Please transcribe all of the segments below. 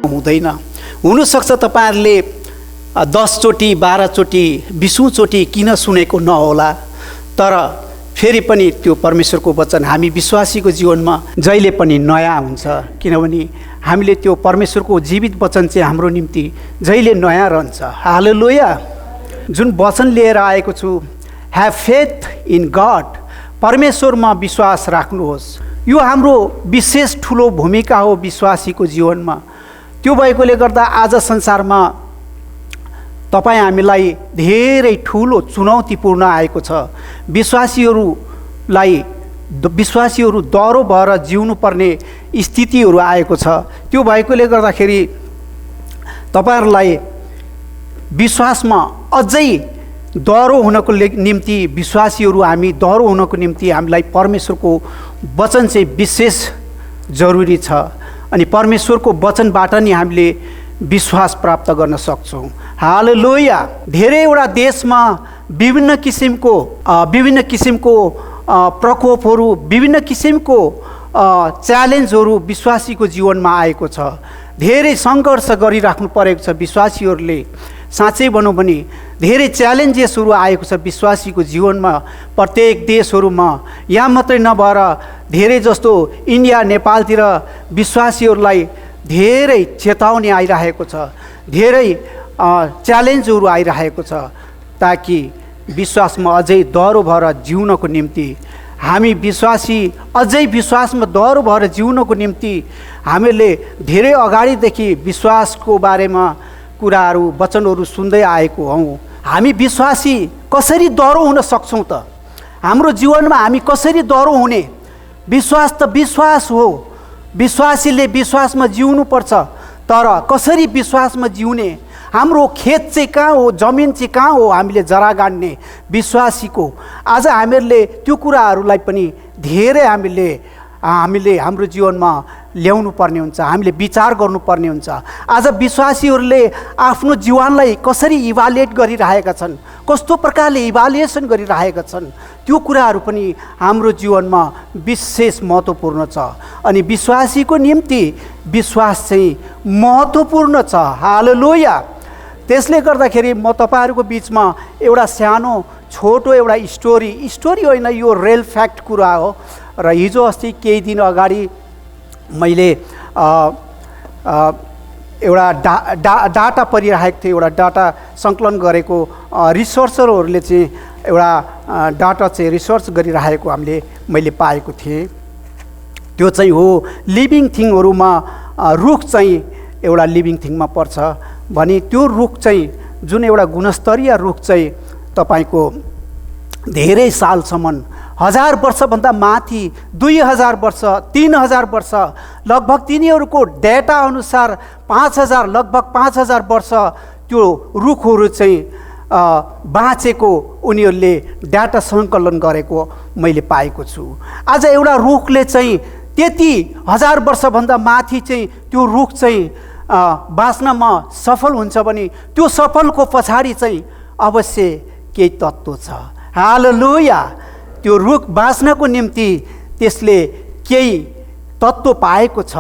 हुँदैन। हुनसक्छ तपाईँहरूले 10 चोटि 12 चोटि 20 चोटि किन सुनेको नहोला, तर फेरि पनि त्यो परमेश्वरको वचन हामी विश्वासीको जीवनमा जहिले पनि नयाँ हुन्छ, किनभने हामीले त्यो परमेश्वरको जीवित वचन चाहिँ हाम्रो निम्ति जहिले नयाँ रहन्छ। हालेलुया। जुन वचन लिएर आएको छु, ह्याभ फेथ इन गड, परमेश्वरमा विश्वास राख्नुहोस्। यो हाम्रो विशेष ठुलो भूमिका हो विश्वासीको जीवनमा। त्यो भएकोले गर्दा आज संसारमा तपाईँ हामीलाई धेरै ठुलो चुनौतीपूर्ण आएको छ। विश्वासीहरू डरो भएर जिउनु पर्ने स्थितिहरू आएको छ। त्यो भएकोले गर्दाखेरि तपाईहरूलाई विश्वासमा अझै डरो हुनको निम्ति विश्वासीहरू हामी डरो हुनको निम्ति हामीलाई परमेश्वरको वचन चाहिँ विशेष जरुरी छ। अनि परमेश्वरको वचनबाट नि हामीले विश्वास प्राप्त गर्न सक्छौँ। हालेलुया। धेरैवटा देशमा विभिन्न किसिमको प्रकोपहरू, विभिन्न किसिमको च्यालेन्जहरू विश्वासीको जीवनमा आएको छ। धेरै सङ्घर्ष गरिराख्नु परेको छ विश्वासीहरूले। साँच्चै भनौँ भने धेरै च्यालेन्जेसहरू आएको छ विश्वासीको जीवनमा प्रत्येक देशहरूमा। यहाँ मात्रै नभएर धेरै जस्तो इन्डिया नेपालतिर विश्वासीहरूलाई धेरै चेतावनी आइरहेको छ, धेरै च्यालेन्जहरू आइरहेको छ, ताकि विश्वासमा अझै डरो भएर जिउनको निम्ति हामी विश्वासी अझै विश्वासमा डरो भएर जिउनको निम्ति हामीले धेरै अगाडिदेखि विश्वासको बारेमा कुराहरू वचनहरू सुन्दै आएको हौँ। हामी विश्वासी कसरी डरो हुन सक्छौँ त? हाम्रो जीवनमा हामी कसरी डरो हुने? विश्वास त विश्वास हो। विश्वासीले विश्वासमा जिउनुपर्छ, तर कसरी विश्वासमा जिउने? हाम्रो खेत चाहिँ कहाँ हो, जमिन चाहिँ कहाँ हो हामीले जरा गाड्ने विश्वासीको? आज हामीहरूले त्यो कुराहरूलाई पनि धेरै हामीले हाम्रो जीवनमा ल्याउनु पर्ने हुन्छ, हामीले विचार गर्नुपर्ने हुन्छ। आज विश्वासीहरूले आफ्नो जीवनलाई कसरी इभालुएट गरिरहेका छन्, कस्तो प्रकारले इभालुएसन गरिरहेका छन्, त्यो कुराहरू पनि हाम्रो जीवनमा विशेष महत्त्वपूर्ण छ। अनि विश्वासीको निम्ति विश्वास चाहिँ महत्त्वपूर्ण छ। हालेलुया। त्यसले गर्दाखेरि म तपाईँहरूको बिचमा एउटा सानो छोटो एउटा स्टोरी होइन, यो रियल फ्याक्ट कुरा हो। र हिजो अस्ति केही दिन अगाडि मैले एउटा डाटा पढिरहेको थिएँ। एउटा डाटा सङ्कलन गरेको रिसर्चरहरूले चाहिँ एउटा डाटा चाहिँ रिसर्च गरिरहेको मैले पाएको थिएँ। त्यो चाहिँ हो लिभिङ थिङहरूमा रुख चाहिँ एउटा लिभिङ थिङमा पर्छ भने त्यो रुख चाहिँ जुन एउटा गुणस्तरीय रुख चाहिँ तपाईँको धेरै सालसम्म 1000 वर्षभन्दा माथि 2000 वर्ष 3000 वर्ष लगभग तिनीहरूको डेटा अनुसार 5000 लगभग 5000 वर्ष त्यो रुखहरू चाहिँ बाँचेको उनीहरूले डाटा सङ्कलन गरेको मैले पाएको छु। आज एउटा रुखले चाहिँ त्यति 1000 वर्षभन्दा माथि चाहिँ त्यो रुख चाहिँ बाँच्नमा सफल हुन्छ भने त्यो सफलको पछाडि चाहिँ अवश्य केही तत्त्व छ। हालेलुया। त्यो रुख बाँच्नको निम्ति त्यसले केही तत्त्व पाएको छ।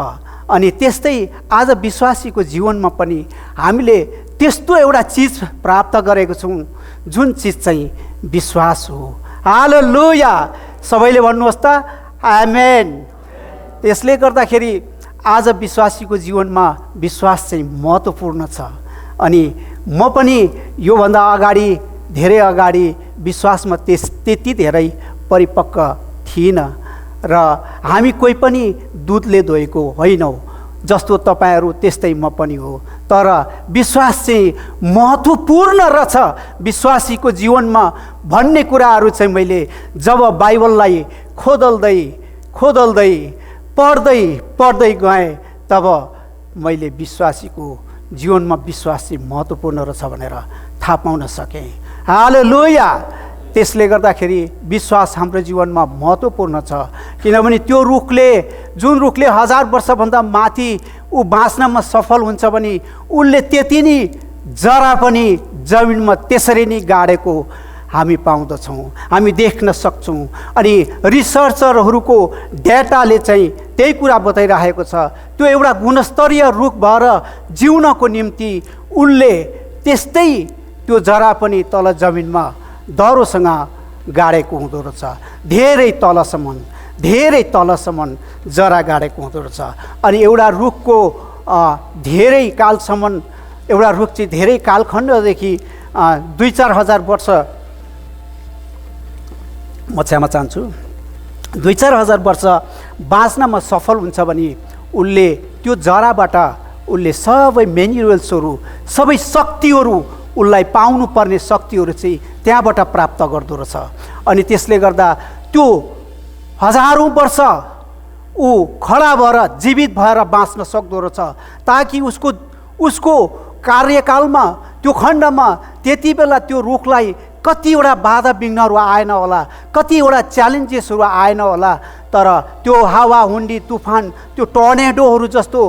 अनि त्यस्तै आज विश्वासीको जीवनमा पनि हामीले त्यस्तो एउटा चिज प्राप्त गरेको छौँ जुन चिज चाहिँ विश्वास हो। हालेलुया। सबैले भन्नुहोस् त आमेन। त्यसले गर्दाखेरि आज विश्वासीको जीवनमा विश्वास चाहिँ महत्त्वपूर्ण छ। अनि म पनि योभन्दा अगाडि धेरै अगाडि विश्वासमा त्यति धेरै परिपक्व थिइनँ र हामी कोही पनि दुधले धोएको होइनौँ, जस्तो तपाईँहरू त्यस्तै म पनि हो। तर विश्वास चाहिँ महत्त्वपूर्ण रहेछ विश्वासीको जीवनमा भन्ने कुराहरू चाहिँ मैले जब बाइबललाई खोदल्दै पढ्दै गएँ तब मैले विश्वासीको जीवनमा विश्वास चाहिँ महत्त्वपूर्ण रहेछ भनेर थाहा पाउन सकेँ। हालेलुया। त्यसले गर्दाखेरि विश्वास हाम्रो जीवनमा महत्त्वपूर्ण छ, किनभने त्यो जुन रुखले 1000 वर्षभन्दा माथि ऊ बाँच्नमा सफल हुन्छ भने उसले त्यति नै जरा पनि जमिनमा त्यसरी नै गाडेको हामी पाउँदछौँ, हामी देख्न सक्छौँ। अनि रिसर्चरहरूको डेटाले चाहिँ त्यही कुरा बताइरहेको छ, त्यो एउटा गुणस्तरीय रुख भएर जिउनको निम्ति उनले त्यस्तै त्यो जरा पनि तल जमिनमा दह्रोसँग गाडेको हुँदो रहेछ। धेरै तलसम्म जरा गाडेको हुँदो रहेछ। अनि एउटा रुखको धेरै कालसम्म, एउटा रुख चाहिँ धेरै कालखण्डदेखि 2-4 हजार वर्ष, म क्षमा चाहन्छु, 2-4 हजार वर्ष बाँच्नमा सफल हुन्छ भने उसले त्यो जराबाट उसले सबै मिनरल्सहरू, सबै शक्तिहरू, उसलाई पाउनुपर्ने शक्तिहरू चाहिँ त्यहाँबाट प्राप्त गर्दो रहेछ। अनि त्यसले गर्दा त्यो हजारौँ वर्ष ऊ खडा भएर जीवित भएर बाँच्न सक्दो रहेछ, ताकि उसको कार्यकालमा, त्यो खण्डमा त्यति बेला त्यो रुखलाई कतिवटा बाधा विघ्नहरू आएन होला, कतिवटा च्यालेन्जेसहरू आएन होला, तर त्यो हावाहुन्डी, तुफान, त्यो टर्नेडोहरू जस्तो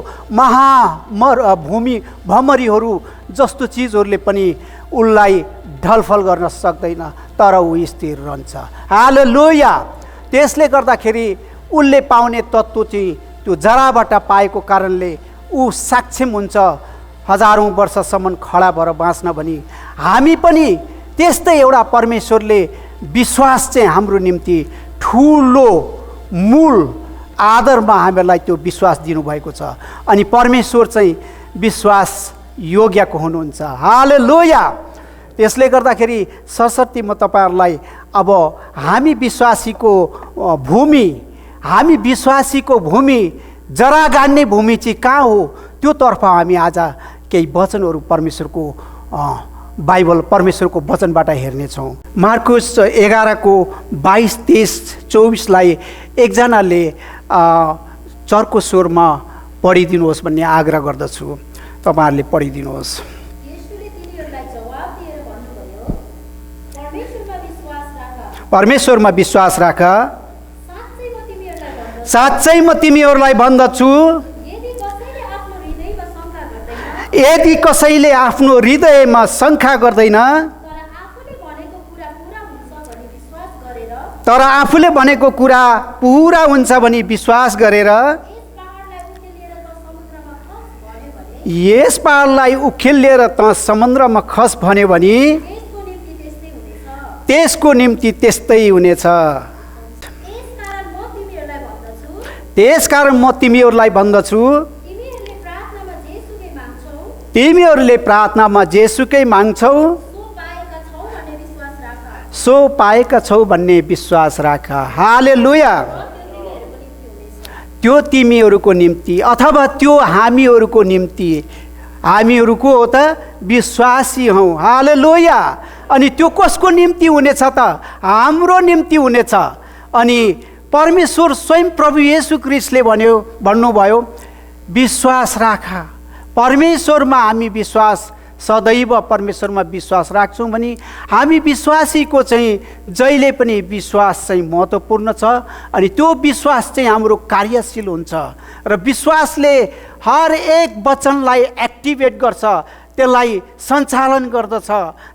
भूमि भ्रमरीहरू जस्तो चिजहरूले पनि उसलाई ढलफल गर्न सक्दैन, तर ऊ स्थिर रहन्छ। हालेलुया। त्यसले गर्दाखेरि उसले पाउने तत्त्व चाहिँ त्यो जराबाट पाएको कारणले ऊ सक्षम हुन्छ हजारौँ वर्षसम्म खडा भएर बाँच्न। भने हामी पनि त्यस्तै एउटा परमेश्वरले विश्वास चाहिँ हाम्रो निम्ति ठुलो मूल आधारमा हामीलाई त्यो विश्वास दिनुभएको छ। अनि परमेश्वर चाहिँ विश्वास योग्यको हुनुहुन्छ। हालेलुया। त्यसले गर्दाखेरि सरस्वती म तपाईँहरूलाई अब हामी विश्वासीको भूमि जरा गाड्ने भूमि चाहिँ कहाँ हो त्योतर्फ हामी आज केही वचनहरू बाइबल परमेश्वरको वचनबाट हेर्नेछौँ। मार्कुस 11:22-23-24लाई एकजनाले चर्को स्वरमा पढिदिनुहोस् भन्ने आग्रह गर्दछु। तपाईँहरूले पढिदिनुहोस्। परमेश्वरमा विश्वास राख, साँच्चै म तिमीहरूलाई भन्दछु, यदि कसैले आफ्नो हृदयमा शङ्का गर्दैन, तर आफूले भनेको कुरा पुरा हुन्छ भनी विश्वास गरेर यस पहाडलाई उखेलेर त समुद्रमा खस भन्यो भने त्यसको निम्ति त्यस्तै हुनेछ। त्यसकारण म तिमीहरूलाई भन्दछु, तिमीहरूले प्रार्थनामा जेसुकै माग्छौ सो पाएका छौ भन्ने विश्वास राख। हालेलुया। त्यो तिमीहरूको निम्ति अथवा त्यो हामीहरूको निम्ति, हामीहरूको हो त विश्वासी हौँ। हालेलुया। अनि त्यो कसको निम्ति हुनेछ त? हाम्रो निम्ति हुनेछ। अनि परमेश्वर स्वयं प्रभु येशू ख्रीष्टले भन्नुभयो विश्वास राख। परमेश्वरमा हामी सदैव परमेश्वरमा विश्वास राख्छौँ भने हामी विश्वासीको चाहिँ जहिले पनि विश्वास चाहिँ महत्त्वपूर्ण छ। अनि त्यो विश्वास चाहिँ हाम्रो कार्यशील हुन्छ र विश्वासले हर एक वचनलाई एक्टिभेट गर्छ, त्यसलाई सञ्चालन गर्दछ।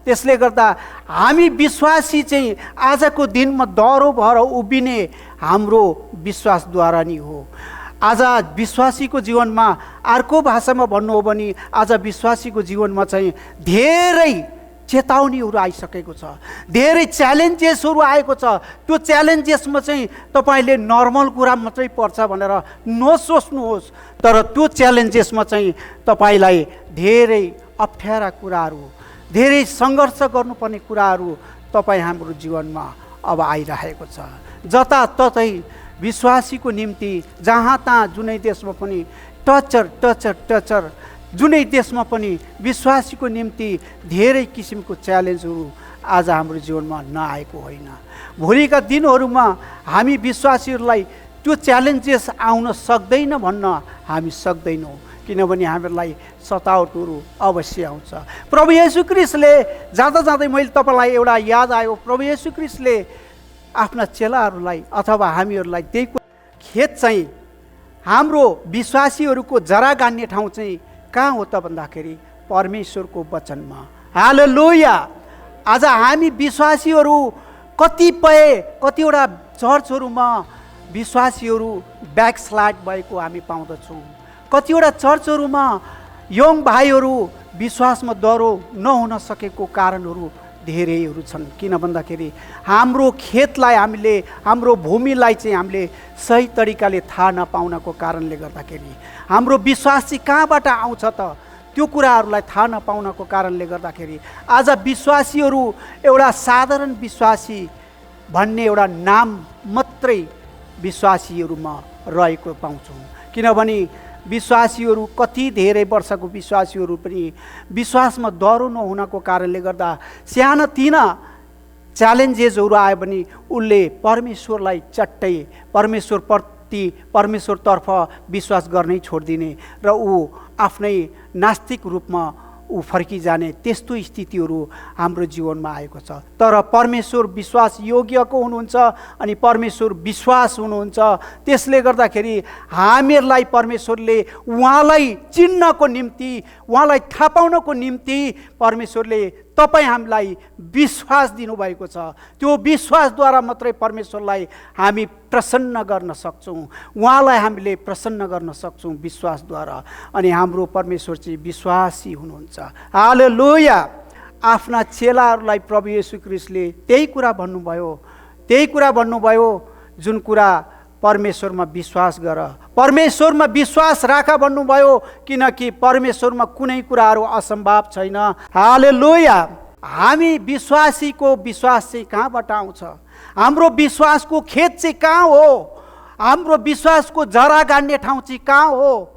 त्यसले गर्दा हामी विश्वासी चाहिँ आजको दिनमा दह्रो भएर उभिने हाम्रो विश्वासद्वारा नै हो। आज विश्वासीको जीवनमा अर्को भाषामा भन्नु हो भने आज विश्वासीको जीवनमा चाहिँ धेरै चेतावनीहरू आइसकेको छ, धेरै च्यालेन्जेसहरू आएको छ। त्यो च्यालेन्जेसमा चाहिँ तपाईँले नर्मल कुरा मात्रै पर्छ भनेर नसोच्नुहोस्, तर त्यो च्यालेन्जेसमा चाहिँ तपाईँलाई धेरै अप्ठ्यारा कुराहरू, धेरै सङ्घर्ष गर्नुपर्ने कुराहरू तपाईँ हाम्रो जीवनमा अब आइरहेको छ। जताततै विश्वासीको निम्ति जहाँ तहाँ जुनै देशमा पनि टचर जुनै देशमा पनि विश्वासीको निम्ति धेरै किसिमको च्यालेन्जहरू आज हाम्रो जीवनमा नआएको होइन। भोलिका दिनहरूमा हामी विश्वासीहरूलाई त्यो च्यालेन्जेस आउन सक्दैन भन्न हामी सक्दैनौँ, किनभने हामीलाई सतावटहरू अवश्य आउँछ। प्रभु येशू ख्रीष्टले जाँदा मैले तपाईँलाई एउटा याद आयो, प्रभु येशू ख्रीष्टले आफ्ना चेलाहरूलाई अथवा हामीहरूलाई त्यही खेत चाहिँ हाम्रो विश्वासीहरूको जरा गान्ने ठाउँ चाहिँ कहाँ हो त भन्दाखेरि परमेश्वरको वचनमा। हालेलुया। आज हामी विश्वासीहरू कतिवटा चर्चहरूमा विश्वासीहरू ब्याकस्लाइड भएको हामी पाउँदछौँ। कतिवटा चर्चहरूमा यङ भाइहरू विश्वासमा दह्रो नहुन सकेको कारणहरू धेरैहरू छन्। किन भन्दाखेरि हाम्रो खेतलाई हामीले, हाम्रो भूमिलाई चाहिँ हामीले सही तरिकाले थाहा नपाउनको कारणले गर्दाखेरि हाम्रो विश्वास चाहिँ कहाँबाट आउँछ त त्यो कुराहरूलाई थाहा नपाउनको कारणले गर्दाखेरि आज विश्वासीहरू एउटा साधारण विश्वासी भन्ने एउटा नाम मात्रै विश्वासीहरूमा रहेको पाउँछौँ। किनभने विश्वासीहरू कति धेरै वर्षको विश्वासीहरू पनि विश्वासमा दह्रो नहुनको कारणले गर्दा सानातिना च्यालेन्जेसहरू आयो भने उसले परमेश्वरलाई चट्टै परमेश्वरतर्फ विश्वास गर्नै छोडिदिने र ऊ आफ्नै नास्तिक रूपमा ऊ फर्किजाने त्यस्तो स्थितिहरू हाम्रो जीवनमा आएको छ। तर परमेश्वर विश्वास योग्यको हुनुहुन्छ अनि परमेश्वर विश्वास हुनुहुन्छ। त्यसले गर्दाखेरि हामीहरूलाई परमेश्वरले उहाँलाई चिन्नको निम्ति, उहाँलाई थाहा पाउनको निम्ति परमेश्वरले तपाईँ हामीलाई विश्वास दिनुभएको छ। त्यो विश्वासद्वारा मात्रै परमेश्वरलाई हामी प्रसन्न गर्न सक्छौँ, उहाँलाई हामीले प्रसन्न गर्न सक्छौँ विश्वासद्वारा। अनि हाम्रो परमेश्वर चाहिँ विश्वासी हुनुहुन्छ। हालेलुया। आफ्ना चेलाहरूलाई प्रभु येशू ख्रीष्टले त्यही कुरा भन्नुभयो जुन कुरा परमेश्वरमा विश्वास गर, परमेश्वरमा विश्वास राख भन्नुभयो, किनकि परमेश्वरमा कुनै कुराहरू असम्भव छैन। हालेलुया। हामी विश्वासीको विश्वास चाहिँ कहाँबाट आउँछ? हाम्रो विश्वासको खेत चाहिँ कहाँ हो? हाम्रो विश्वासको जरा गाड्ने ठाउँ चाहिँ कहाँ हो?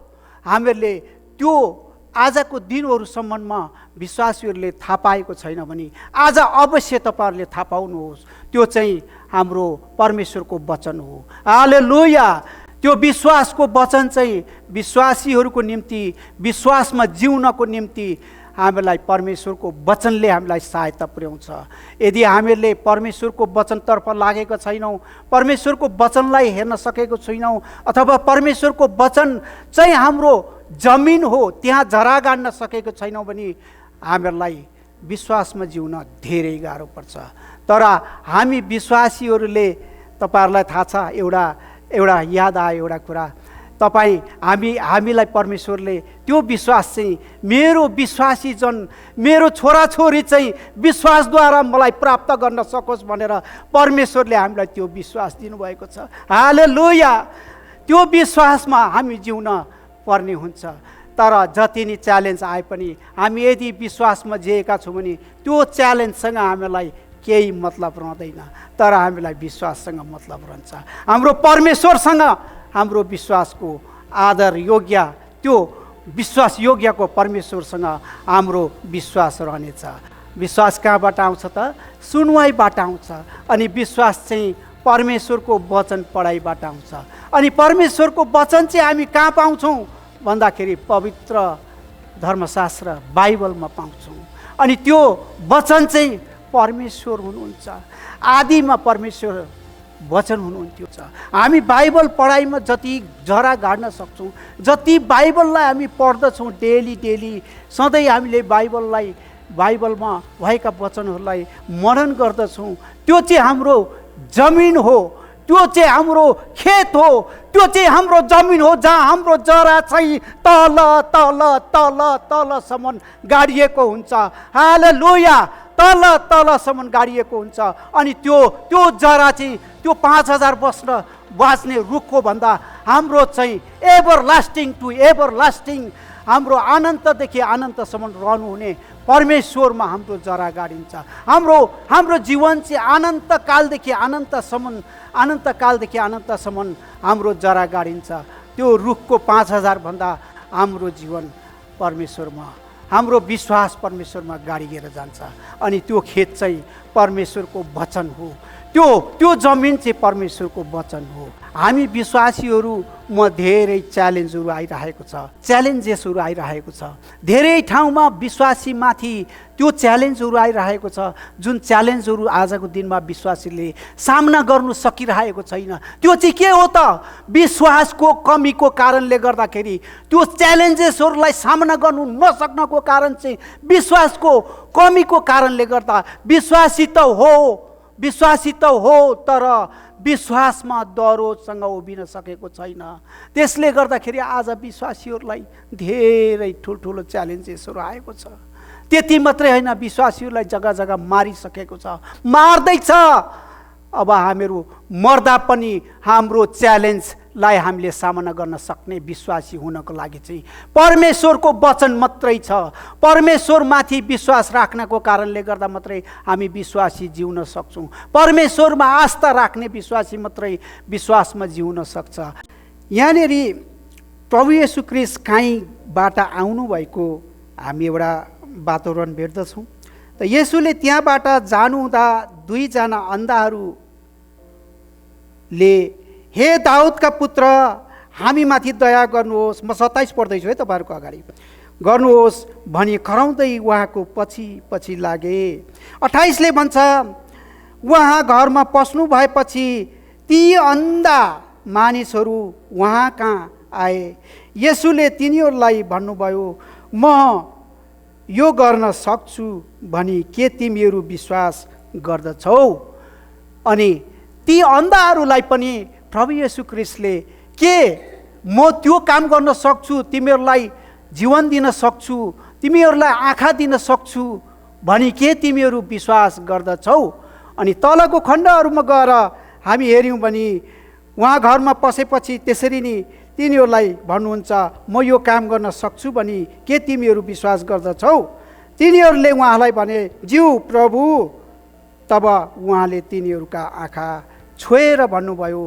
हामीहरूले त्यो आजको दिनहरूसम्ममा विश्वासीहरूले थाहा पाएको छैन भने आज अवश्य तपाईँहरूले थाहा पाउनुहोस्। त्यो चाहिँ हाम्रो परमेश्वरको वचन हो। हालेलुया। त्यो विश्वासको वचन चाहिँ विश्वासीहरूको निम्ति, विश्वासमा जिउनको निम्ति हामीलाई परमेश्वरको वचनले हामीलाई सहायता पुर्याउँछ। यदि हामीहरूले परमेश्वरको वचनतर्फ लागेका छैनौँ, परमेश्वरको वचनलाई हेर्न सकेको छैनौँ, अथवा परमेश्वरको वचन चाहिँ हाम्रो जमिन हो त्यहाँ जरा गाड्न सकेको छैनौँ भने हामीहरूलाई विश्वासमा जिउन धेरै गाह्रो पर्छ। तर हामी विश्वासीहरूले, तपाईँहरूलाई थाहा छ, एउटा याद आयो एउटा कुरा, हामीलाई परमेश्वरले त्यो विश्वास चाहिँ मेरो विश्वासी जन, मेरो छोराछोरी चाहिँ विश्वासद्वारा मलाई प्राप्त गर्न सकोस् भनेर परमेश्वरले हामीलाई त्यो विश्वास दिनुभएको छ। हालेलुया। त्यो विश्वासमा हामी जिउन पर्ने हुन्छ। तर जति नै च्यालेन्ज आए पनि हामी यदि विश्वासमा जिएका छौँ भने त्यो च्यालेन्जसँग हामीलाई केही मतलब रहँदैन, तर हामीलाई विश्वाससँग मतलब रहन्छ। हाम्रो परमेश्वरसँग हाम्रो विश्वासको आदर योग्य, त्यो विश्वास योग्यको परमेश्वरसँग हाम्रो विश्वास रहनेछ। विश्वास कहाँबाट आउँछ त? सुनवाईबाट आउँछ। अनि विश्वास चाहिँ परमेश्वरको वचन पढाइबाट आउँछ। अनि परमेश्वरको वचन चाहिँ हामी कहाँ पाउँछौँ भन्दाखेरि पवित्र धर्मशास्त्र बाइबलमा पाउँछौँ। अनि त्यो वचन चाहिँ परमेश्वर हुनुहुन्छ। आदिमा परमेश्वर वचन हुनुहुन्थ्यो। हामी बाइबल पढाइमा जति जरा गाड्न सक्छौँ, जति बाइबललाई हामी पढ्दछौँ डेली सधैँ हामीले बाइबलमा भएका वचनहरूलाई मनन गर्दछौँ, त्यो चाहिँ हाम्रो जमिन हो, त्यो चाहिँ हाम्रो खेत हो, त्यो चाहिँ हाम्रो जमिन हो जहाँ हाम्रो जरा चाहिँ तल तल तल तलसम्म गाडिएको हुन्छ। हालेलुया। तलसम्म गाडिएको हुन्छ। अनि त्यो जरा चाहिँ त्यो 5000 वर्ष बाँच्ने रुखको भन्दा हाम्रो चाहिँ एभरलास्टिङ टु एभरलास्टिङ, हाम्रो अनन्तदेखि अनन्तसम्म रहनुहुने परमेश्वरमा हाम्रो जरा गाडिन्छ। हाम्रो जीवन चाहिँ अनन्तकालदेखि अनन्तसम्म हाम्रो जरा गाडिन्छ। त्यो रुखको 5000 भन्दा हाम्रो जीवन परमेश्वरमा, हाम्रो विश्वास परमेश्वरमा गाडिएर जान्छ। अनि त्यो खेत चाहिँ परमेश्वरको वचन हो, त्यो जमिन चाहिँ परमेश्वरको वचन हो। हामी विश्वासीहरूमा धेरै च्यालेन्जहरू आइरहेको छ, च्यालेन्जेसहरू आइरहेको छ। धेरै ठाउँमा विश्वासीमाथि त्यो च्यालेन्जहरू आइरहेको छ, जुन च्यालेन्जहरू आजको दिनमा विश्वासीले सामना गर्नु सकिरहेको छैन। त्यो चाहिँ के हो त? विश्वासको कमीको कारणले गर्दाखेरि त्यो च्यालेन्जेसहरूलाई सामना गर्नु नसक्नको कारण चाहिँ विश्वासको कमीको कारणले गर्दा विश्वासी त हो तर विश्वासमा दरोसँग उभिन सकेको छैन। त्यसले गर्दाखेरि आज विश्वासीहरूलाई धेरै ठुल्ठुलो च्यालेन्जेसहरू आएको छ। त्यति मात्रै होइन, विश्वासीहरूलाई जग्गा जग्गा मारिसकेको छ, मार्दैछ। अब हामीहरू मर्दा पनि हाम्रो च्यालेन्जलाई हामीले सामना गर्न सक्ने विश्वासी हुनको लागि चाहिँ परमेश्वरको वचन मात्रै छ। परमेश्वरमाथि विश्वास राख्नको कारणले गर्दा मात्रै हामी विश्वासी जिउन सक्छौँ। परमेश्वरमा आस्था राख्ने विश्वासी मात्रै विश्वासमा जिउन सक्छ। यहाँनिर प्रभु येशू ख्रीष्ट कहीँबाट आउनुभएको हामी एउटा वातावरण भेट्दछौँ। त येशूले त्यहाँबाट जानुहुँदा दुईजना अन्धाहरूले हे दाउदका पुत्र हामीमाथि दया गर्नुहोस्, म 27 पढ्दैछु है तपाईँहरूको अगाडि, गर्नुहोस् भनी कराउँदै उहाँको पछि पछि लागे। 28ले भन्छ उहाँ घरमा पस्नु भएपछि ती अन्धा मानिसहरू उहाँ कहाँ आए। येशूले तिनीहरूलाई भन्नुभयो म यो गर्न सक्छु भनी के तिमीहरू विश्वास गर्दछौ? अनि ती अन्धाहरूलाई पनि प्रभु येशू ख्रीष्टले के म त्यो काम गर्न सक्छु, तिमीहरूलाई जीवन दिन सक्छु, तिमीहरूलाई आँखा दिन सक्छु भनी के तिमीहरू विश्वास गर्दछौ? अनि तलको खण्डहरूमा गएर हामी हेऱ्यौँ भने उहाँ घरमा पसेपछि त्यसरी नै तिनीहरूलाई भन्नुहुन्छ म यो काम गर्न सक्छु भनी के तिमीहरू विश्वास गर्दछौ? तिनीहरूले उहाँलाई भने ज्यू प्रभु। तब उहाँले तिनीहरूका आँखा छोएर भन्नुभयो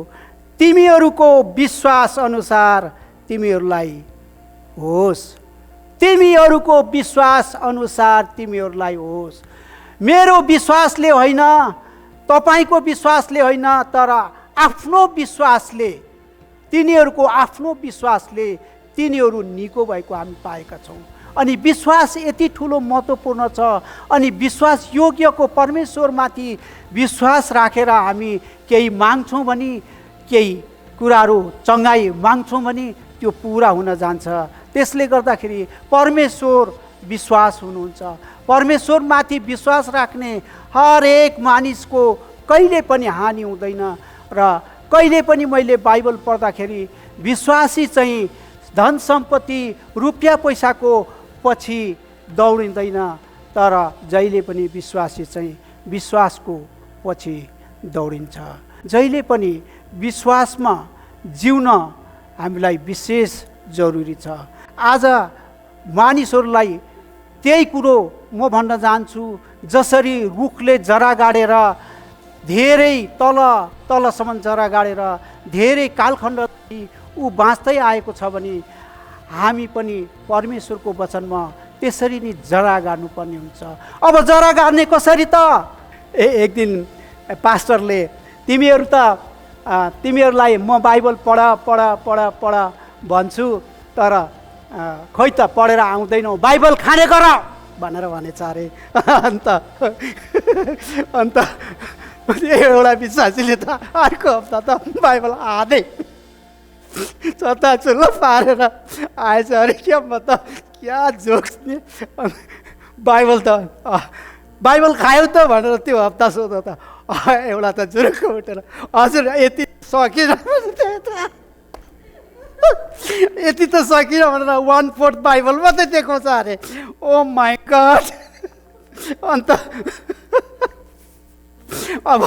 तिमीहरूको विश्वास अनुसार तिमीहरूलाई होस्, तिमीहरूको विश्वास अनुसार तिमीहरूलाई होस्। मेरो विश्वासले होइन, तपाईँको विश्वासले होइन, तर आफ्नो विश्वासले, तिनीहरूको आफ्नो विश्वासले तिनीहरू निको भएको हामी पाएका छौँ। अनि विश्वास यति ठुलो महत्त्वपूर्ण छ। अनि विश्वास योग्यको परमेश्वरमाथि विश्वास राखेर हामी केही माग्छौँ भने, केही कुराहरू चङ्गाई माग्छौँ भने त्यो पुरा हुन जान्छ। त्यसले गर्दाखेरि परमेश्वर विश्वास हुनुहुन्छ। परमेश्वरमाथि विश्वास राख्ने हरेक मानिसको कहिले पनि हानि हुँदैन। र कहिले पनि मैले बाइबल पढ्दाखेरि विश्वासी चाहिँ धन सम्पत्ति रुपियाँ पैसाको पछि दौडिँदैन, तर जहिले पनि विश्वासी चाहिँ विश्वासको पछि दौडिन्छ। जहिले पनि विश्वासमा जिउन हामीलाई विशेष जरुरी छ। आज मानिसहरूलाई त्यही कुरो म भन्न चाहन्छु, जसरी रुखले जरा गाडेर धेरै तलसम्म जरा गाडेर धेरै कालखण्ड ऊ बाँच्दै आएको छ भने हामी पनि परमेश्वरको वचनमा त्यसरी नै जरा गाड्नुपर्ने हुन्छ। अब जरा गाड्ने कसरी त? एक दिन पास्टरले तिमीहरूलाई म बाइबल पढ भन्छु, तर खोइ त पढेर आउँदैनौ, बाइबल खाने गर भनेर भनेछ अरे। अन्त एउटा विश्वासीले त अर्को हप्ता त बाइबल आधै चताचुल्ल पारेर आएछ अरे। क्या म त क्या जोक्स नि, बाइबल खायौ त भनेर त्यो हप्ता सोध्दा त एउटा त जुरुक्क उठेर हजुर यति सकिन, यति त सकिन भनेर 1/4 बाइबल मात्रै देखाउँछ अरे। ओ माई गड। अन्त अब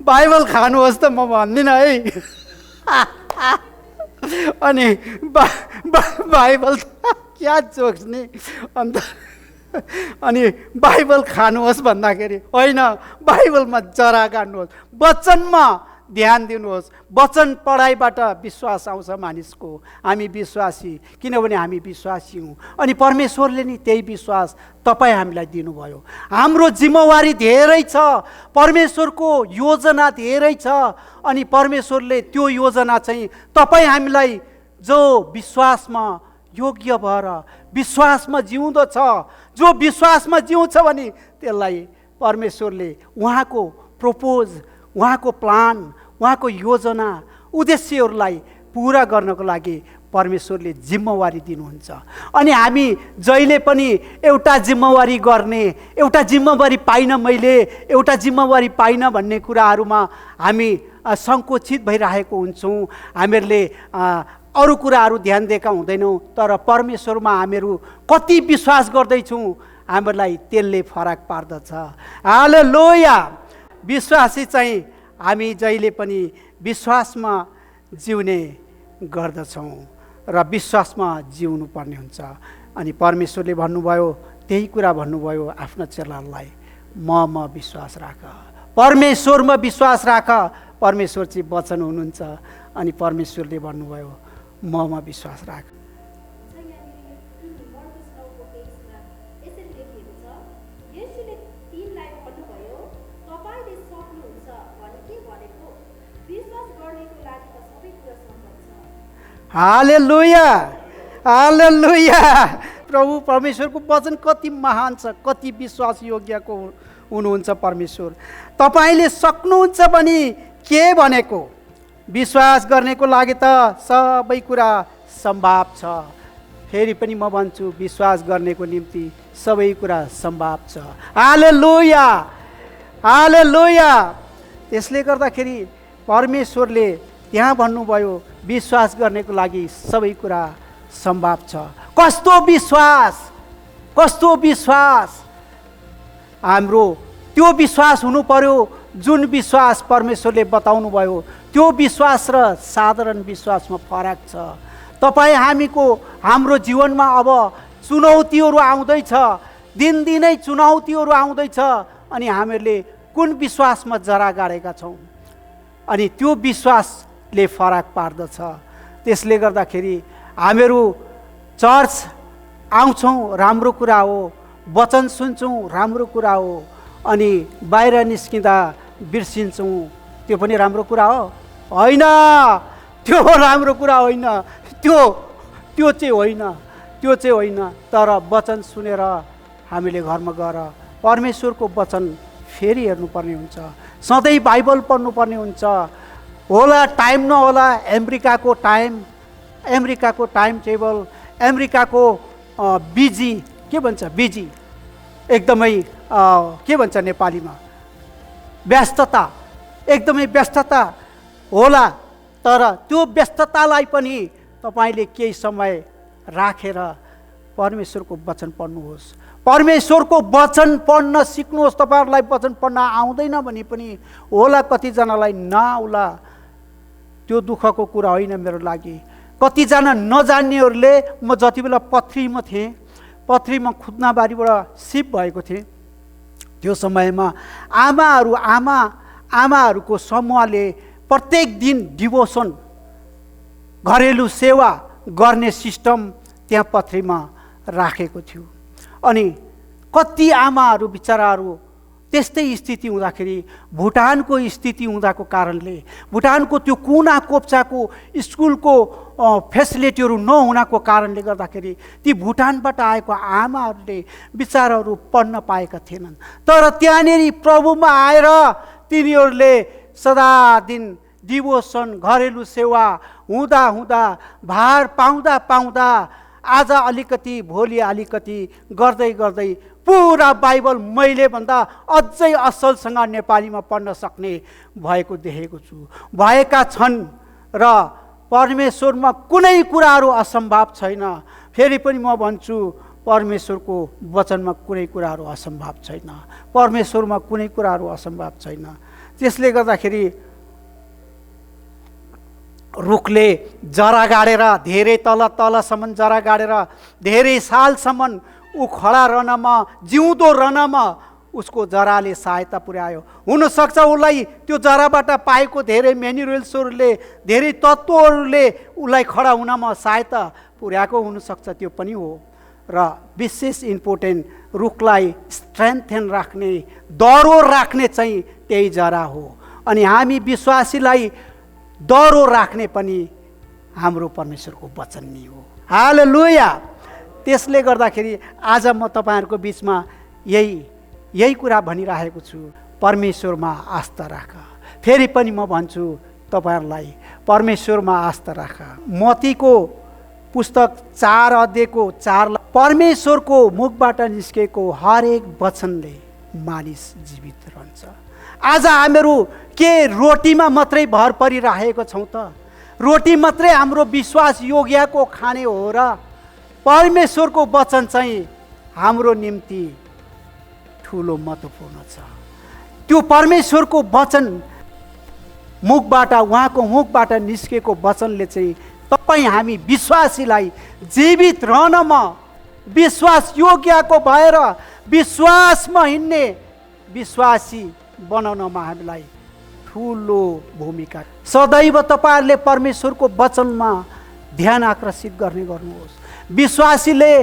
बाइबल खानुहोस् त म भन्दिनँ है। अनि बाइबल क्या जोक्स नि। अनि बाइबल खानुहोस् भन्दाखेरि होइन, बाइबलमा जरा गाड्नुहोस्, वचनमा ध्यान दिनुहोस्। वचन पढाइबाट विश्वास आउँछ मानिसको। हामी विश्वासी किनभने हामी विश्वासी हौँ अनि परमेश्वरले नि त्यही विश्वास तपाईँ हामीलाई दिनुभयो। हाम्रो जिम्मेवारी धेरै छ, परमेश्वरको योजना धेरै छ अनि परमेश्वरले त्यो योजना चाहिँ तपाईँ हामीलाई जो विश्वासमा योग्य भएर विश्वासमा जिउँदछ, जो विश्वासमा जिउँछ भने त्यसलाई परमेश्वरले उहाँको प्रपोज, उहाँको प्लान, उहाँको योजना, उद्देश्यहरूलाई पुरा गर्नको लागि परमेश्वरले जिम्मेवारी दिनुहुन्छ। अनि हामी जहिले पनि एउटा जिम्मेवारी गर्ने, एउटा जिम्मेवारी पाइनँ मैले, एउटा जिम्मेवारी पाइनँ भन्ने कुराहरूमा हामी सङ्कोचित भइरहेको हुन्छौँ। हामीहरूले अरू कुराहरू ध्यान दिएका हुँदैनौँ, तर परमेश्वरमा हामीहरू कति विश्वास गर्दैछौँ हामीलाई त्यसले फरक पार्दछ। हालेलुया। विश्वासी चाहिँ हामी जहिले पनि विश्वासमा जिउने गर्दछौँ र विश्वासमा जिउनु पर्ने हुन्छ। अनि परमेश्वरले भन्नुभयो, त्यही कुरा भन्नुभयो आफ्ना चेलाहरूलाई, म विश्वास राख, परमेश्वरमा विश्वास राख। परमेश्वर चाहिँ वचन हुनुहुन्छ अनि परमेश्वरले भन्नुभयो म विश्वास राख। हालेलुया, हालेलुया। प्रभु परमेश्वरको वचन कति महान छ, कति विश्वास योग्यको हुनुहुन्छ परमेश्वर। तपाईँले सक्नुहुन्छ भने के भनेको? विश्वास गर्नेको लागि त सबै कुरा सम्भव छ। फेरि पनि म भन्छु, विश्वास गर्नेको निम्ति सबै कुरा सम्भव छ। हालेलुया, हालेलुया। त्यसले गर्दाखेरि परमेश्वरले त्यहाँ भन्नुभयो विश्वास गर्नेको लागि सबै कुरा सम्भव छ। कस्तो विश्वास, कस्तो विश्वास! हाम्रो त्यो विश्वास हुनु पर्यो जुन विश्वास परमेश्वरले बताउनु भयो। त्यो विश्वास र साधारण विश्वासमा फरक छ। तपाईँ हामीको हाम्रो जीवनमा अब चुनौतीहरू आउँदैछ, दिनदिनै चुनौतीहरू आउँदैछ अनि हामीहरूले कुन विश्वासमा जरा गाडेका छौँ अनि त्यो विश्वासले फरक पार्दछ। त्यसले गर्दाखेरि हामीहरू चर्च आउँछौँ, राम्रो कुरा हो, वचन सुन्छौँ, राम्रो कुरा हो, अनि बाहिर निस्किँदा बिर्सिन्छौँ, त्यो पनि राम्रो कुरा हो? होइन, त्यो राम्रो कुरा होइन, त्यो चाहिँ होइन, त्यो चाहिँ होइन। तर वचन सुनेर हामीले घरमा गएर परमेश्वरको वचन फेरि हेर्नुपर्ने हुन्छ, सधैँ बाइबल पढ्नुपर्ने हुन्छ। होला टाइम नहोला, अमेरिकाको टाइम टेबल, अमेरिकाको बिजी, के भन्छ बिजी, एकदमै के भन्छ नेपालीमा, व्यस्तता, एकदमै व्यस्तता होला। तर त्यो व्यस्ततालाई पनि तपाईँले केही समय राखेर परमेश्वरको वचन पढ्नुहोस्, परमेश्वरको वचन पढ्न सिक्नुहोस्। तपाईँहरूलाई वचन पढ्न आउँदैन भने पनि होला, कतिजनालाई नआउला, त्यो दुःखको कुरा होइन मेरो लागि। कतिजना नजान्नेहरूले, म जति बेला पथरीमा थिएँ, पथरीमा खुद्नाबारीबाट सिप भएको थिएँ, त्यो समयमा आमाहरूको समूहले प्रत्येक दिन डिभोसन, घरेलु सेवा गर्ने सिस्टम त्यहाँ पथरीमा राखेको थियो। अनि कति आमाहरू बिचराहरू त्यस्तै स्थिति हुँदाखेरि, भुटानको स्थिति हुँदाको कारणले, भुटानको त्यो कुना कोप्चाको स्कुलको फेसिलिटीहरू नहुनाको कारणले गर्दाखेरि ती भुटानबाट आएको आमाहरूले बिचाराहरू पढ्न पाएका थिएनन्। तर त्यहाँनेरि प्रभुमा आएर तिनीहरूले सदा दिन डिभोसन, घरेलु सेवा हुँदा हुँदा, भार पाउँदा पाउँदा, आज अलिकति भोलि अलिकति गर्दै गर्दै पुरा बाइबल मैले भन्दा अझै असलसँग नेपालीमा पढ्न सक्ने भएको देखेको छु, भएका छन्। र परमेश्वरमा कुनै कुराहरू असम्भव छैन। फेरि पनि म भन्छु, परमेश्वरको वचनमा कुनै कुराहरू असम्भव छैन, परमेश्वरमा कुनै कुराहरू असम्भव छैन। त्यसले गर्दाखेरि रुखले जरा गाडेर धेरै तलसम्म जरा गाडेर धेरै सालसम्म ऊ खडा रहनमा, जिउँदो रहनमा उसको जराले सहायता पुर्यायो। हुनसक्छ उसलाई त्यो जराबाट पाएको धेरै मिनरल्सहरूले, धेरै तत्त्वहरूले उसलाई खडा हुनमा सहायता पुर्याएको हुनसक्छ, त्यो पनि हो। र विशेष इम्पोर्टेन्ट रुखलाई स्ट्रेन्थेन राख्ने, दह्रो राख्ने चाहिँ त्यही जरा हो। अनि हामी विश्वासीलाई दह्रो राख्ने पनि हाम्रो परमेश्वरको वचन नै हो। हालेलुया। त्यसले गर्दाखेरि आज म तपाईँहरूको बिचमा यही कुरा भनिरहेको छु, परमेश्वरमा आस्था राख। फेरि पनि म भन्छु तपाईँहरूलाई, परमेश्वरमा आस्था राख। मत्तीको पुस्तक 4 अध्यायको 4, परमेश्वरको मुखबाट निस्केको हरेक वचनले मानिस जीवित रहन्छ। आज हामीहरू के रोटीमा मात्रै भर परिरहेको छौँ त? रोटी मात्रै हाम्रो विश्वास योग्यको खाने हो र परमेश्वरको वचन चाहिँ हाम्रो निम्ति ठुलो महत्त्वपूर्ण छ। त्यो परमेश्वरको वचन मुखबाट, उहाँको मुखबाट निस्केको वचनले चाहिँ तपाईँ हामी विश्वासीलाई जीवित रहनमा, विश्वास योग्यको भएर विश्वासमा हिँड्ने विश्वासी बनाउनमा हामीलाई ठुलो भूमिका। सदैव तपाईँहरूले परमेश्वरको वचनमा ध्यान आकर्षित गर्ने गर्नुहोस्। विश्वासीले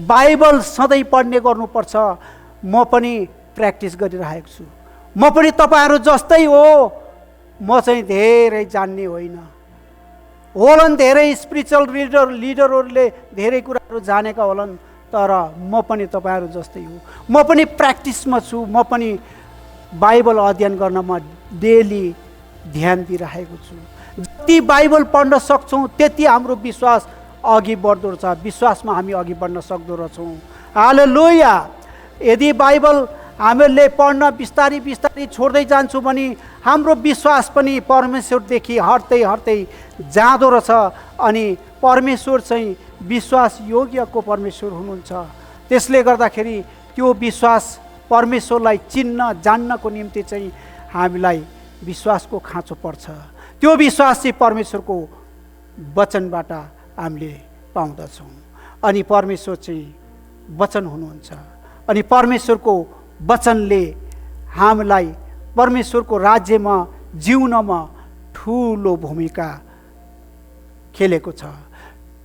बाइबल सधैँ पढ्ने गर्नुपर्छ। म पनि प्र्याक्टिस गरिरहेको छु। म पनि तपाईँहरू जस्तै हो। म चाहिँ धेरै जान्ने होइन होलान्, धेरै स्पिरिचुअल लिडरहरूले धेरै कुराहरू जानेका होलान्, तर म पनि तपाईँहरू जस्तै हो। म पनि प्र्याक्टिसमा छु। म पनि बाइबल अध्ययन गर्नमा डेली ध्यान दिइरहेको छु। जति बाइबल पढ्न सक्छौँ त्यति हाम्रो विश्वास अघि बढ्दो रहेछ, विश्वासमा हामी अघि बढ्न सक्दो रहेछौँ। हालेलुया। यदि बाइबल हामीले पढ्न बिस्तारी बिस्तारी छोड्दै जान्छौँ भने हाम्रो विश्वास पनि परमेश्वरदेखि हट्दै जाँदो रहेछ। अनि परमेश्वर चाहिँ विश्वास योग्यको परमेश्वर हुनुहुन्छ। त्यसले गर्दाखेरि त्यो विश्वास परमेश्वरलाई चिन्न जान्नको निम्ति चाहिँ हामीलाई विश्वासको खाँचो पर्छ। त्यो विश्वास चाहिँ परमेश्वरको वचनबाट हामीले पाउँदछौँ। अनि परमेश्वर चाहिँ वचन हुनुहुन्छ। अनि परमेश्वरको वचनले हामीलाई परमेश्वरको राज्यमा जिउनमा ठुलो भूमिका खेलेको छ,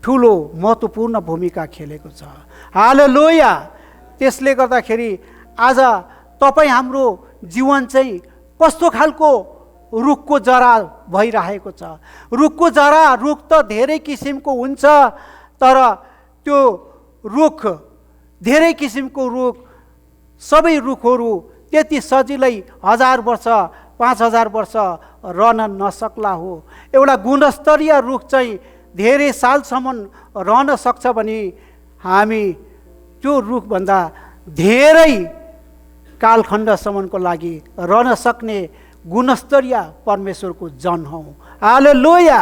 ठुलो महत्त्वपूर्ण भूमिका खेलेको छ। हालेलुया। त्यसले गर्दाखेरि आज तपाईँ हाम्रो जीवन चाहिँ कस्तो खालको रुखको जरा भइरहेको छ? रुखको जरा, रुख त धेरै किसिमको हुन्छ, तर त्यो रुख, धेरै किसिमको रुख, सबै रुखहरू त्यति सजिलै 1000 वर्ष 5000 वर्ष रहन नसक्ला हो। एउटा गुणस्तरीय रुख चाहिँ धेरै सालसम्म रहन सक्छ भने हामी त्यो रुखभन्दा धेरै कालखण्डसम्मको लागि रहन सक्ने गुणस्तरीय परमेश्वरको जन हौँ। हालेलुया।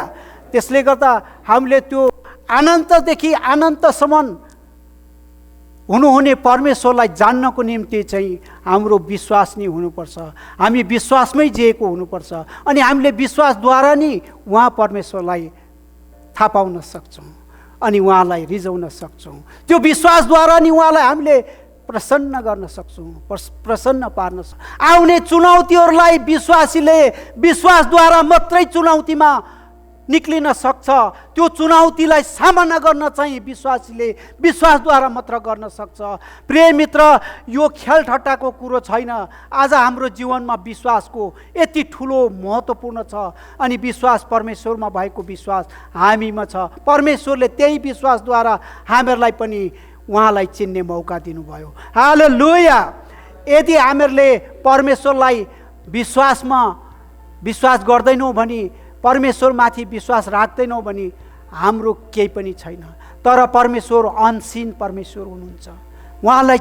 त्यसले गर्दा हामीले त्यो अनन्तदेखि अनन्तसम्म हुनुहुने परमेश्वरलाई जान्नको निम्ति चाहिँ हाम्रो विश्वास नै हुनुपर्छ। हामी विश्वासमै जिएको हुनुपर्छ। अनि हामीले विश्वासद्वारा नै उहाँ परमेश्वरलाई थाहा पाउन सक्छौँ अनि उहाँलाई रिझाउन सक्छौँ। त्यो विश्वासद्वारा नै उहाँलाई हामीले प्रसन्न गर्न सक्छौँ, प्रसन्न पार्न सक्छौँ। आउने चुनौतीहरूलाई विश्वासीले विश्वासद्वारा मात्रै चुनौतीमा निक्लिन सक्छ। त्यो चुनौतीलाई सामना गर्न चाहिँ विश्वासीले विश्वासद्वारा मात्र गर्न सक्छ। प्रिय मित्र, यो खेलठट्टाको कुरो छैन। आज हाम्रो जीवनमा विश्वासको यति ठुलो महत्त्वपूर्ण छ। अनि विश्वास परमेश्वरमा भएको विश्वास हामीमा छ। परमेश्वरले त्यही विश्वासद्वारा हामीहरूलाई पनि उहाँलाई चिन्ने मौका दिनुभयो। हालेलुया। यदि हामीहरूले परमेश्वरलाई विश्वास गर्दैनौँ भने, परमेश्वरमाथि विश्वास राख्दैनौँ भने हाम्रो केही पनि छैन। तर परमेश्वर अनसिन परमेश्वर हुनुहुन्छ। उहाँलाई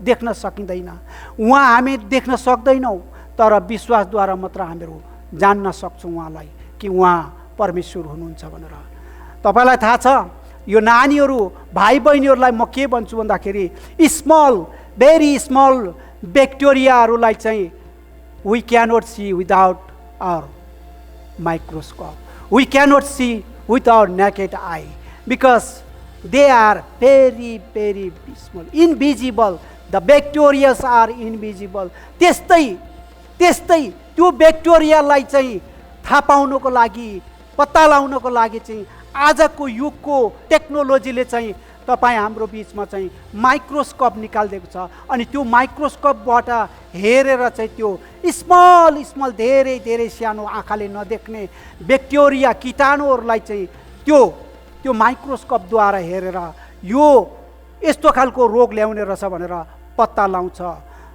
देख्न सकिँदैन। उहाँ हामी देख्न सक्दैनौँ, तर विश्वासद्वारा मात्र हामीहरू जान्न सक्छौँ उहाँलाई कि उहाँ परमेश्वर हुनुहुन्छ भनेर। तपाईँलाई थाहा छ, यो नानीहरू, भाइ बहिनीहरूलाई म के भन्छु भन्दाखेरि, भेरी स्मल ब्याक्टेरियाहरूलाई चाहिँ we cannot see without our microscope. We cannot see with our naked eye because they are very, very small, invisible, the bacterias are invisible. त्यस्तै त्यो ब्याक्टेरियालाई चाहिँ थाहा पाउनको लागि, पत्ता लगाउनको लागि चाहिँ आजको युगको टेक्नोलोजीले चाहिँ तपाईँ हाम्रो बिचमा चाहिँ माइक्रोस्कोप निकालिदिएको छ। अनि त्यो माइक्रोस्कोपबाट हेरेर चाहिँ त्यो स्मल धेरै धेरै सानो आँखाले नदेख्ने ब्याक्टेरिया कीटाणुहरूलाई चाहिँ त्यो माइक्रोस्कोपद्वारा हेरेर यो यस्तो खालको रोग ल्याउने रहेछ भनेर पत्ता लगाउँछ।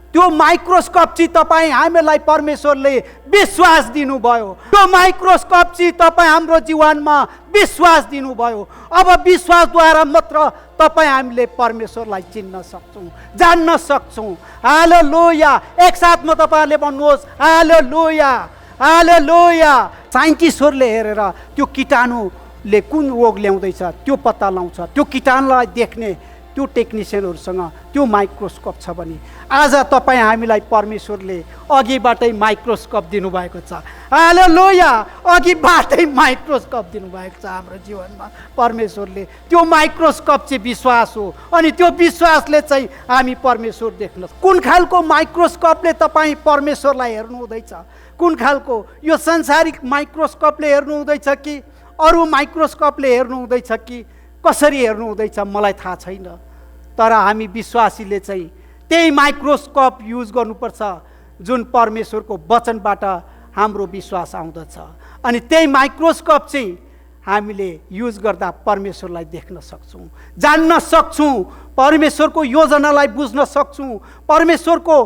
त्यो माइक्रोस्कोप चाहिँ तपाईँ हामीलाई परमेश्वरले विश्वास दिनुभयो। त्यो माइक्रोस्कोप चाहिँ तपाईँ हाम्रो जीवनमा विश्वास दिनुभयो। अब विश्वासद्वारा मात्र तपाईँ हामीले परमेश्वरलाई चिन्न सक्छौँ, जान्न सक्छौँ। हालेलुया। एकसाथमा तपाईँहरूले भन्नुहोस् हालेलुया, हालेलुया। साइन्टिस्टहरूले हेरेर त्यो कीटाणुले कुन रोग ल्याउँदैछ त्यो पत्ता लगाउँछ। त्यो कीटाणुलाई देख्ने त्यो टेक्निसियनहरूसँग त्यो माइक्रोस्कोप छ भने आज तपाईँ हामीलाई परमेश्वरले अघिबाटै माइक्रोस्कोप दिनुभएको छ। हालेलुया। अघिबाटै माइक्रोस्कोप दिनुभएको छ हाम्रो जीवनमा परमेश्वरले। त्यो माइक्रोस्कोप चाहिँ विश्वास हो। अनि त्यो विश्वासले चाहिँ हामी परमेश्वर देख्न। कुन खालको माइक्रोस्कोपले तपाईँ परमेश्वरलाई हेर्नु हुँदैछ? कुन खालको? यो संसारिक माइक्रोस्कोपले हेर्नु हुँदैछ कि अरू माइक्रोस्कोपले हेर्नु हुँदैछ कि कसरी हेर्नु हुँदैछ मलाई थाहा छैन। तर हामी विश्वासीले चाहिँ त्यही माइक्रोस्कोप युज गर्नुपर्छ जुन परमेश्वरको वचनबाट हाम्रो विश्वास आउँदछ। अनि त्यही माइक्रोस्कोप चाहिँ हामीले युज गर्दा परमेश्वरलाई देख्न सक्छौँ, जान्न सक्छौँ, परमेश्वरको योजनालाई बुझ्न सक्छौँ, परमेश्वरको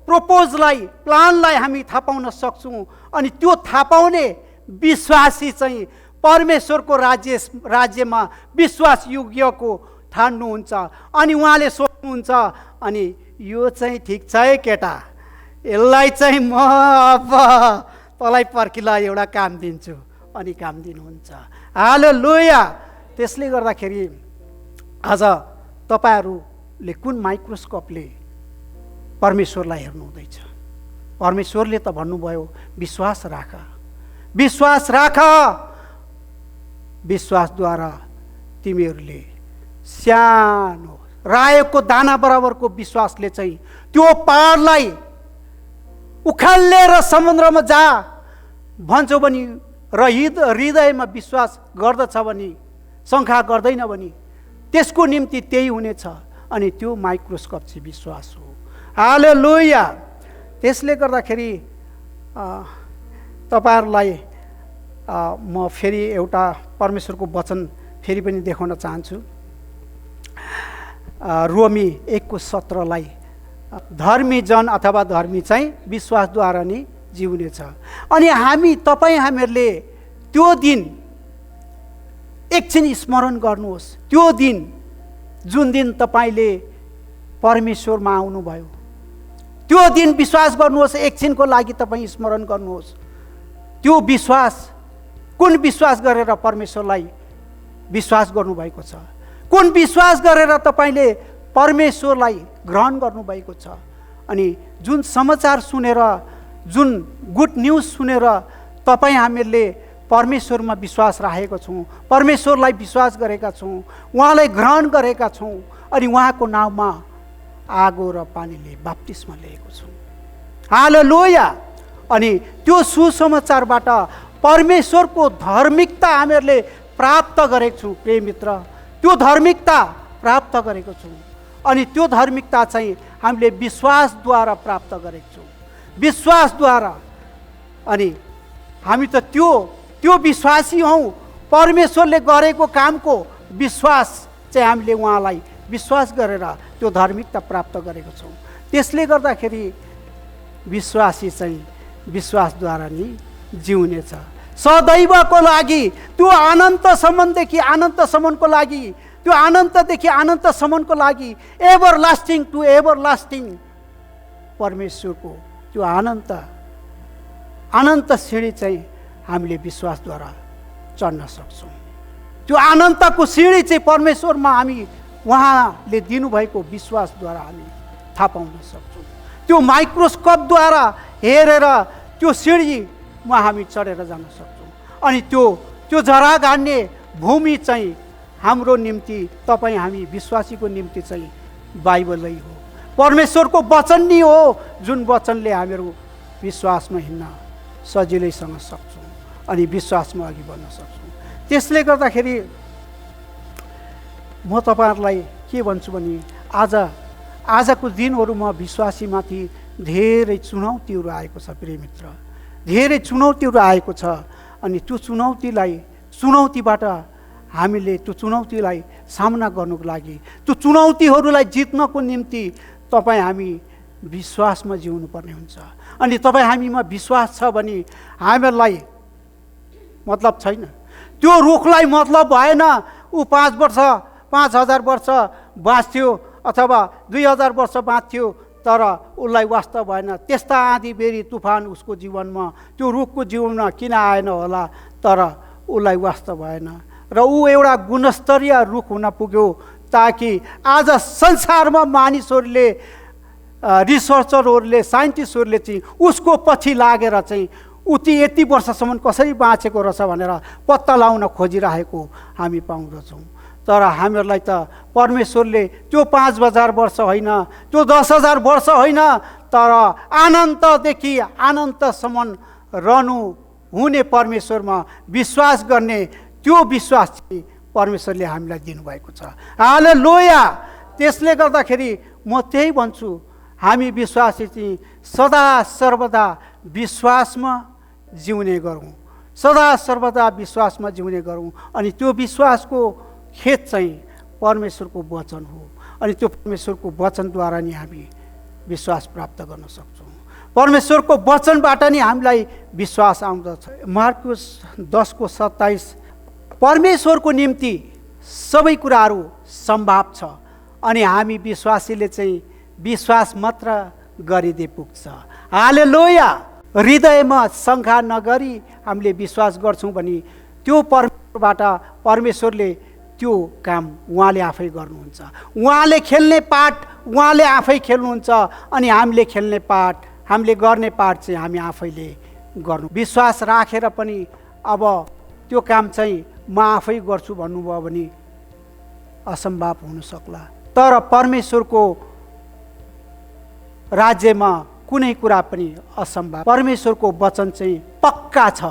प्रोपोजलाई, प्लानलाई हामी थाहा पाउन सक्छौँ। अनि त्यो थाहा पाउने विश्वासी चाहिँ परमेश्वरको राज्यमा विश्वास योग्यको ठान्नुहुन्छ। अनि उहाँले सोच्नुहुन्छ अनि यो चाहिँ ठिक छ है केटा, यसलाई चाहिँ म अब तँलाई पर्खिला एउटा काम दिन्छु, अनि काम दिनुहुन्छ। हालेलुया। त्यसले गर्दाखेरि आज तपाईँहरूले कुन माइक्रोस्कोपले परमेश्वरलाई हेर्नु हुँदैछ? परमेश्वरले त भन्नुभयो विश्वास राख, विश्वास राख। विश्वासद्वारा तिमीहरूले सानो रायोको दाना बराबरको विश्वासले चाहिँ त्यो पहाडलाई उखालेर समुद्रमा जा भन्छौ भने र हृदयमा विश्वास गर्दछ भने, शङ्का गर्दैन भने त्यसको निम्ति त्यही हुनेछ। अनि त्यो माइक्रोस्कोप चाहिँ विश्वास हो। हालेलुया। त्यसले गर्दाखेरि तपाईँहरूलाई म फेरि एउटा परमेश्वरको वचन फेरि पनि देखाउन चाहन्छु। रोमी 1:17 धर्मी जन अथवा धर्मी चाहिँ विश्वासद्वारा नै जिउनेछ। अनि हामीहरूले त्यो दिन एकछिन स्मरण गर्नुहोस्। त्यो दिन जुन दिन तपाईँले परमेश्वरमा आउनुभयो, त्यो दिन विश्वास गर्नुहोस्। एकछिनको लागि तपाईँ स्मरण गर्नुहोस्। त्यो विश्वास कुन विश्वास गरेर परमेश्वरलाई विश्वास गर्नुभएको छ? कुन विश्वास गरेर तपाईँले परमेश्वरलाई ग्रहण गर्नुभएको छ? अनि जुन समाचार सुनेर, जुन गुड न्युज सुनेर तपाईँ हामीहरूले परमेश्वरमा विश्वास राखेका छौँ, परमेश्वरलाई विश्वास गरेका छौँ, उहाँलाई ग्रहण गरेका छौँ, अनि उहाँको नाउँमा आगो र पानीले बप्तिस्मा लिएको छौँ। हालेलुया। अनि त्यो सुसमाचारबाट परमेश्वरको धार्मिकता हामीहरूले प्राप्त गरेको छौँ। प्रिय मित्र, त्यो धार्मिकता प्राप्त गरेको छौँ। अनि त्यो धार्मिकता चाहिँ हामीले विश्वासद्वारा प्राप्त गरेको छौँ, विश्वासद्वारा। अनि हामी त त्यो विश्वासी हौँ। परमेश्वरले गरेको कामको विश्वास चाहिँ हामीले उहाँलाई विश्वास गरेर त्यो धार्मिकता प्राप्त गरेको छौँ। त्यसले गर्दाखेरि विश्वासी चाहिँ विश्वासद्वारा नै जिउनेछ। सदैवको लागि, त्यो अनन्तसम्मदेखि अनन्तसम्मको लागि, त्यो अनन्तदेखि अनन्तसम्मको लागि, everlasting to everlasting परमेश्वरको त्यो अनन्त सिँढी चाहिँ हामीले विश्वासद्वारा चढ्न सक्छौँ। त्यो अनन्तको सिँढी चाहिँ परमेश्वरमा हामी उहाँले दिनुभएको विश्वासद्वारा हामी थाहा पाउन सक्छौँ। त्यो माइक्रोस्कोपद्वारा हेरेर त्यो सिँढीमा हामी चढेर जान सक्छौँ। अनि त्यो जरा गाड्ने भूमि चाहिँ हाम्रो निम्ति, तपाईँ हामी विश्वासीको निम्ति चाहिँ बाइबलै हो। परमेश्वरको वचन नै हो जुन वचनले हामीहरू विश्वासमा हिँड्न सजिलैसँग सक्छौँ अनि विश्वासमा अघि बढ्न सक्छौँ। त्यसले गर्दाखेरि म तपाईँहरूलाई के भन्छु भने आजको दिनहरूमा विश्वासीमाथि धेरै चुनौतीहरू आएको छ प्रिय मित्र, धेरै चुनौतीहरू आएको छ। अनि त्यो चुनौतीबाट हामीले त्यो चुनौतीलाई सामना गर्नुको लागि, त्यो चुनौतीहरूलाई जित्नको निम्ति हामी विश्वासमा जिउनु पर्ने हुन्छ। अनि हामीमा विश्वास छ भने हामीहरूलाई मतलब छैन। त्यो रुखलाई मतलब भएन ऊ 5 वर्ष 5000 वर्ष बाँच्थ्यो अथवा 2000 वर्ष बाँच्थ्यो, तर उसलाई वास्तव भएन। त्यस्ता आँधी बेरी तुफान उसको जीवनमा, त्यो रुखको जीवनमा किन आएन होला, तर उसलाई वास्तव भएन र ऊ एउटा गुणस्तरीय रुख हुन पुग्यो, ताकि आज संसारमा मानिसहरूले, रिसर्चरहरूले, साइन्टिस्टहरूले चाहिँ उसको पछि लागेर चाहिँ यति वर्षसम्म कसरी बाँचेको रहेछ भनेर पत्ता लगाउन खोजिरहेको हामी पाउँदछौँ। तर हामीहरूलाई त परमेश्वरले त्यो 5000 वर्ष होइन, त्यो 10,000 वर्ष होइन, तर अनन्तदेखि अनन्तसम्म रहनु हुने परमेश्वरमा विश्वास गर्ने त्यो विश्वास चाहिँ परमेश्वरले हामीलाई दिनुभएको छ। हालेलुया। त्यसले गर्दाखेरि म त्यही भन्छु, हामी विश्वासी चाहिँ सदा सर्वदा विश्वासमा जिउने गरौँ, सदा सर्वदा विश्वासमा जिउने गरौँ। अनि त्यो विश्वासको खेत चाहिँ परमेश्वरको वचन हो। अनि त्यो परमेश्वरको वचनद्वारा नि हामी विश्वास प्राप्त गर्न सक्छौँ। परमेश्वरको वचनबाट नि हामीलाई विश्वास आउँदछ। मार्कुस 10:27 परमेश्वरको निम्ति सबै कुराहरू सम्भव छ अनि हामी विश्वासीले चाहिँ विश्वास मात्र गरिदिए पुग्छ। हालेलुया। हृदयमा शङ्का नगरी हामीले विश्वास गर्छौँ भने त्यो परमेश्वरबाट परमेश्वरले त्यो काम उहाँले आफै गर्नुहुन्छ। उहाँले खेल्ने पाठ उहाँले आफै खेल्नुहुन्छ अनि हामीले खेल्ने पाठ, हामीले गर्ने पाठ चाहिँ हामी आफैले गर्नु। विश्वास राखेर पनि अब त्यो काम चाहिँ म आफै गर्छु भन्नुभयो भने असम्भव हुन सक्ला। तर परमेश्वरको राज्यमा कुनै कुरा पनि असम्भव। परमेश्वरको वचन चाहिँ पक्का छ।